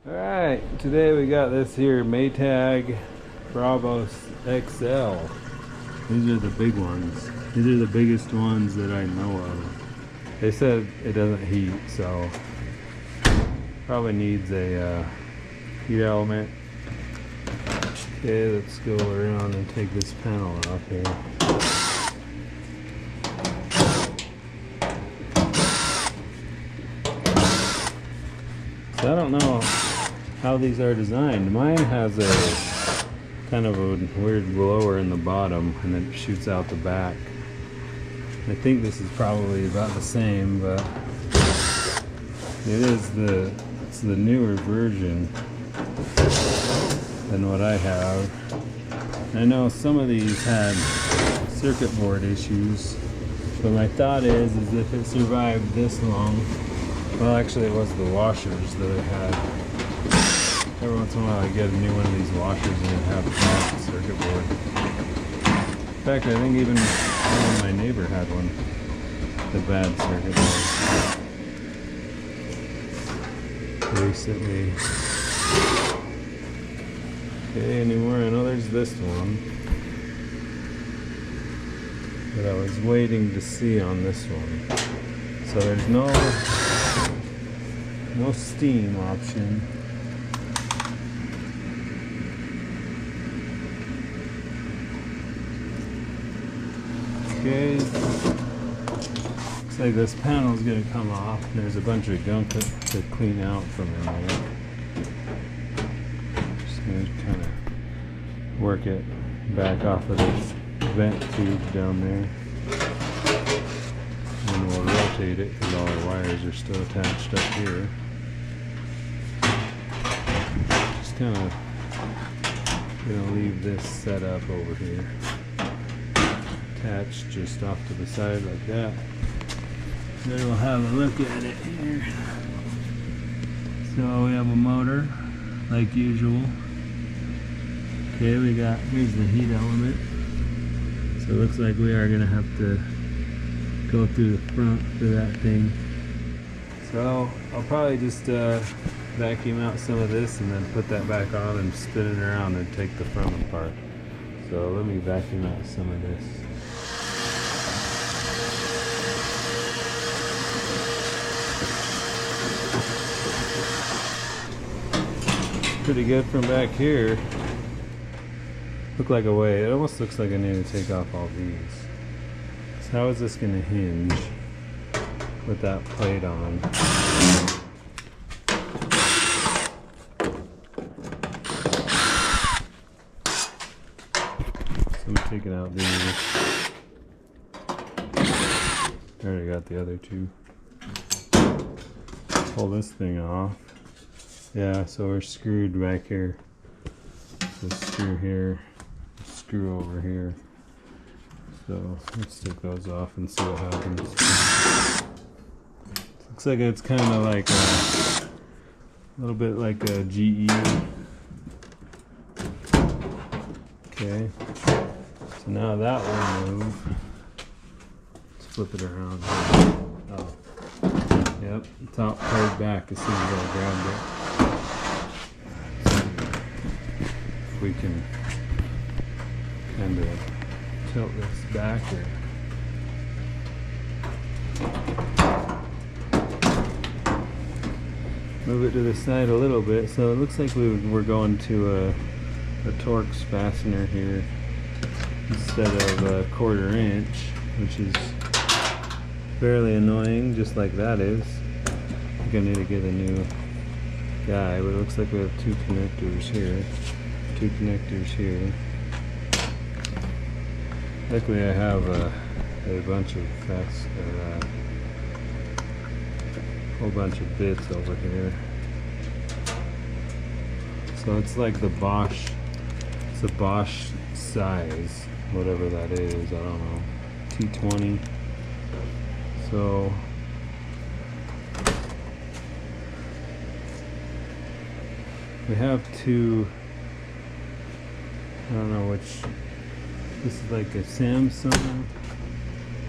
Alright, today we got this here Maytag Bravo XL. These are the big ones. These are the biggest ones that I know of. They said it doesn't heat, so probably needs a heat element. Okay, let's go around and take this panel off here. So I don't know how these are designed. Mine has a kind of a weird blower in the bottom and then it shoots out the back. I think this is probably about the same, but it's the newer version than what I have. I know some of these had circuit board issues, but my thought is if it survived this long, well, actually it was the washers that I had. Every once in a while I get a new one of these washers and it have a bad circuit board. In fact, I think even my neighbor had one, the bad circuit board, recently. Okay, anymore? I know there's this one that I was waiting to see on this one. So there's no steam option. Okay, looks like this panel is going to come off. There's a bunch of gunk to clean out from in there. Just going to kind of work it back off of this vent tube down there. And we'll rotate it because all our wires are still attached up here. Just kind of going to leave this set up over here. Attached just off to the side like that. Then we'll have a look at it here. So we have a motor like usual. Okay, here's the heat element. So it looks like we are gonna have to go through the front for that thing. So I'll probably just vacuum out some of this and then put that back on and spin it around and take the front apart. So let me vacuum out some of this. Pretty good from back here. Look like a way. It almost looks like I need to take off all these. So how is this going to hinge with that plate on? So I'm taking out these. I already got the other two. Pull this thing off. Yeah, so we're screwed back here. So screw here, screw over here. So let's take those off and see what happens. Looks like it's kind of like a little bit like a GE. Okay, so now that will move. Let's flip it around. Oh, yep, top pulled back as soon as I grabbed it. We can kind of tilt this back or move it to the side a little bit. So it looks like we're going to a Torx fastener here instead of a 1/4 inch, which is fairly annoying, just like that is. I'm gonna need to get a new guy, but it looks like we have two connectors here. Two connectors here. Luckily I have a bunch of whole bunch of bits over here. So it's like the Bosch, it's a Bosch size, whatever that is, I don't know, T20. So we have two, I don't know which, this is like a Samsung.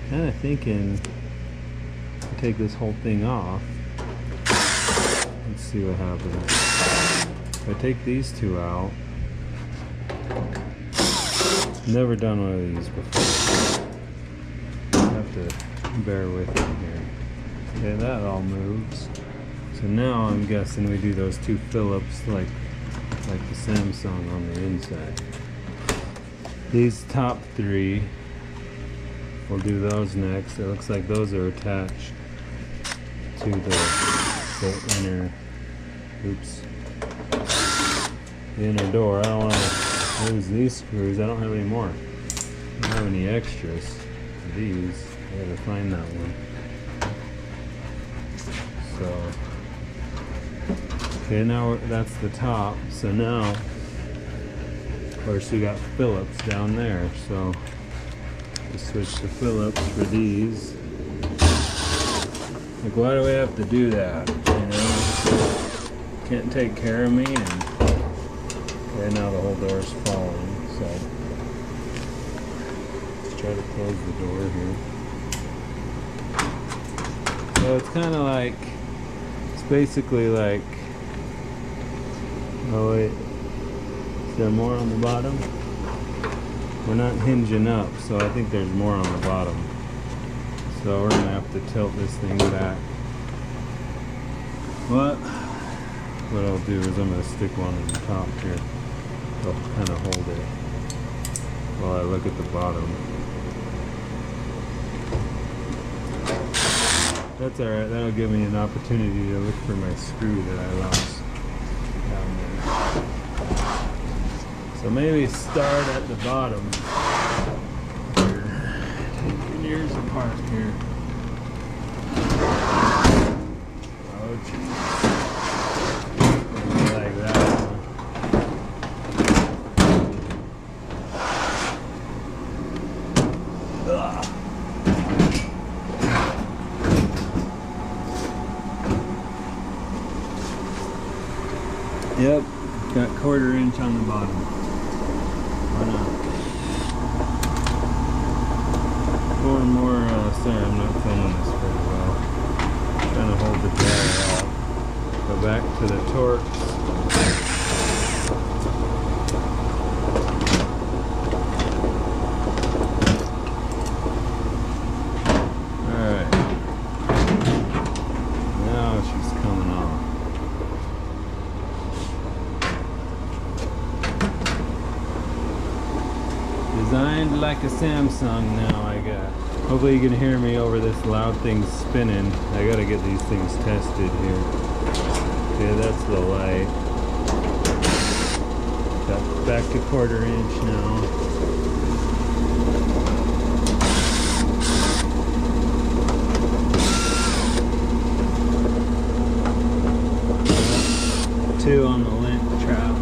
Kind of thinking to take this whole thing off. Let's see what happens. If I take these two out, never done one of these before. Have to bear with me here. Okay, that all moves. So now I'm guessing we do those two Phillips like the Samsung on the inside. These top three, we'll do those next. It looks like those are attached to the inner, the inner door. I don't want to lose these screws. I don't have any more. I don't have any extras for these. I gotta find that one. So, okay, now that's the top. So now, of course, we got Phillips down there. So, we switch to Phillips for these. Like, why do we have to do that? You know, can't take care of me. And okay, now the whole door's falling. So, let's try to close the door here. So it's kind of like, it's basically like, oh wait, is there more on the bottom? We're not hinging up, so I think there's more on the bottom. So we're gonna have to tilt this thing back. What I'll do is I'm gonna stick one on the top here. I'll kind of hold it while I look at the bottom. That's alright, that'll give me an opportunity to look for my screw that I lost down there. So maybe start at the bottom. Taking yours apart here. Oh geez. Like that. Ugh. Yep, got 1/4 inch on the bottom. Why not? One more, sorry I'm not filming this very well. Trying to hold the dryer out. Go back to the Torx. Alright. Now she's coming off. Designed like a Samsung now, I guess. Hopefully you can hear me over this loud thing spinning. I gotta get these things tested here. Okay, that's the light. Got back to 1/4 inch now. Two on the lint trap.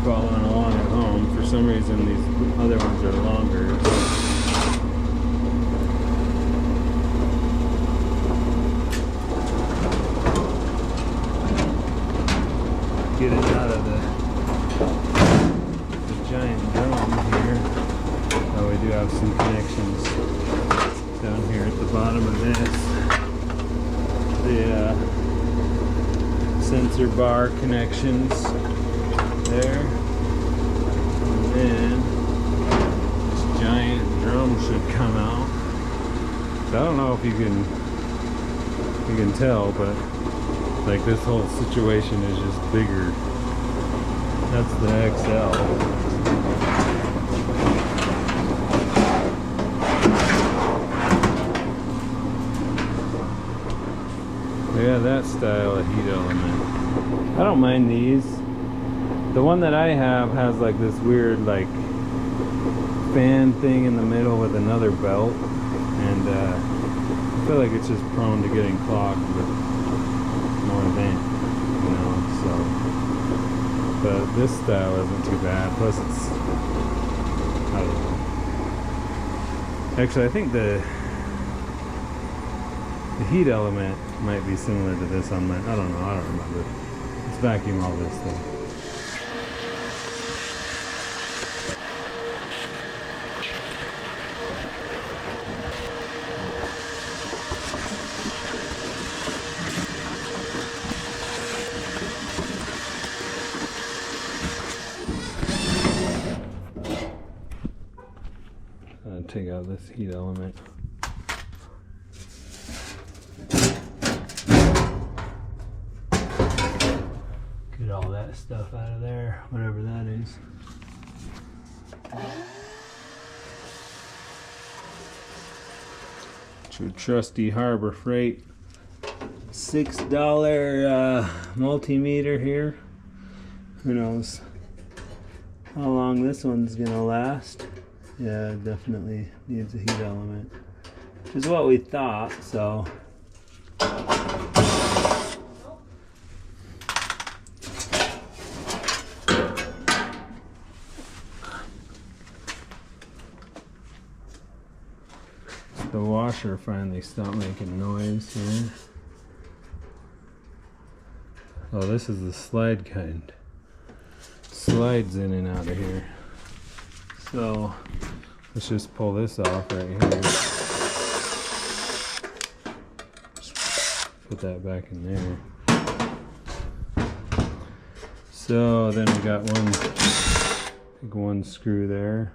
Following along at home. For some reason these other ones are longer. Get it out of the giant drum here. Oh, we do have some connections down here at the bottom of this. The sensor bar connections there. And then this giant drum should come out. So I don't know if you can tell, but like this whole situation is just bigger. That's the XL. Yeah, that style of heat element. I don't mind these. The one that I have has like this weird like fan thing in the middle with another belt, and I feel like it's just prone to getting clogged with more vent, you know, so. But this style isn't too bad, plus it's, I don't know. Actually, I think the heat element might be similar to this on my, I don't know, I don't remember. Let's vacuum all this thing. take out this heat element. Get all that stuff out of there, whatever that is. It's your trusty Harbor Freight $6 multimeter here. Who knows how long this one's gonna last. Yeah, it definitely needs a heat element, which is what we thought, so. The washer finally stopped making noise here. Oh, this is the slide kind. Slides in and out of here. So let's just pull this off right here. Just put that back in there. So then we got one screw there.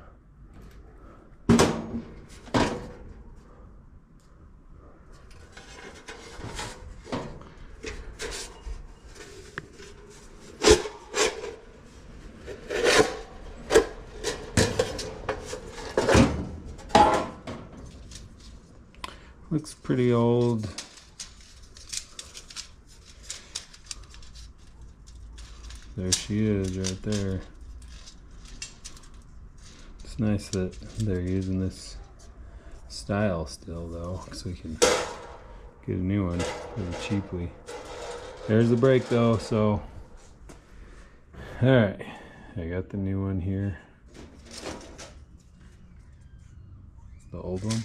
Looks pretty old. There she is right there. It's nice that they're using this style still though, because we can get a new one pretty cheaply. There's the brake though, so alright, I got the new one here. The old one.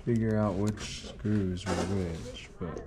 Figure out which screws were which, but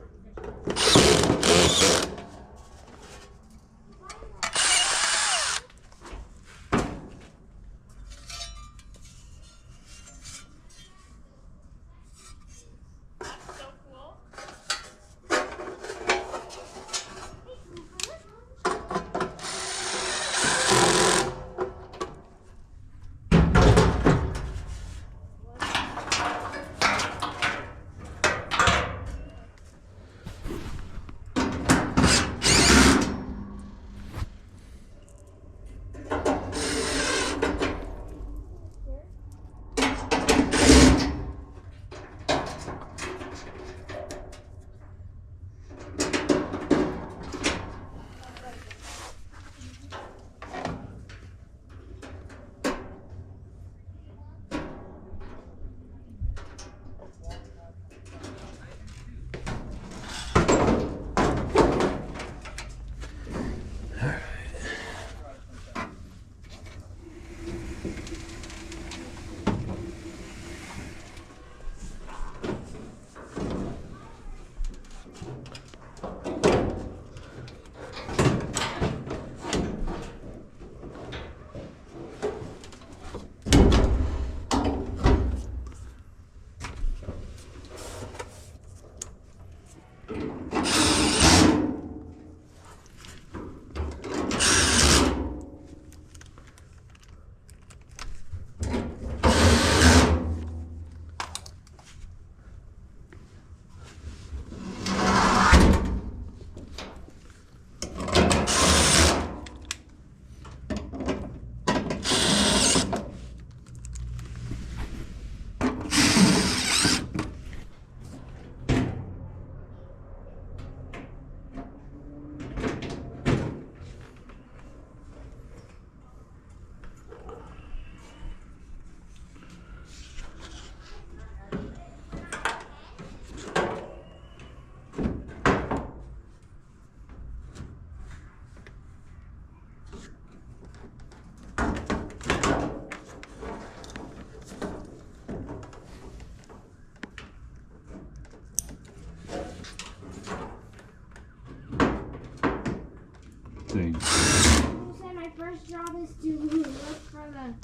job is to look for the...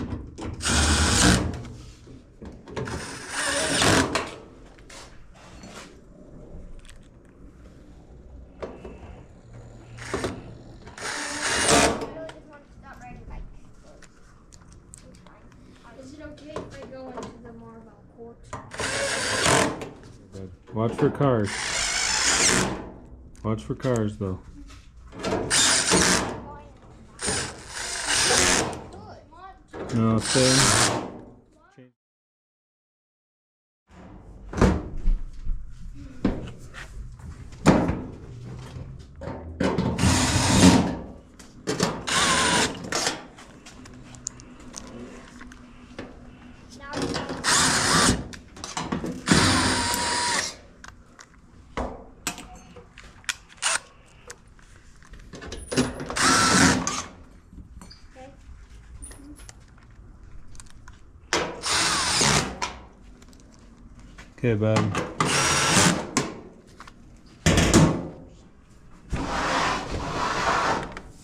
Is it okay if I go into the marble court? Watch for cars. Watch for cars, though. No, stay. Okay, bud.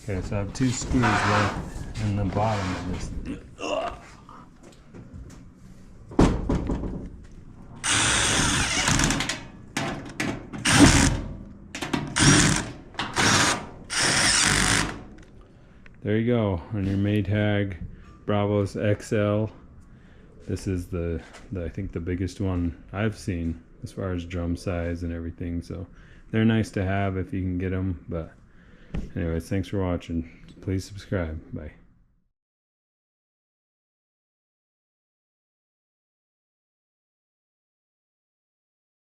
Okay, so I have 2 screws left in the bottom of this. There you go, on your Maytag Bravos XL. This is the I think the biggest one I've seen as far as drum size and everything. So they're nice to have if you can get them. But anyways, thanks for watching. Please subscribe. Bye.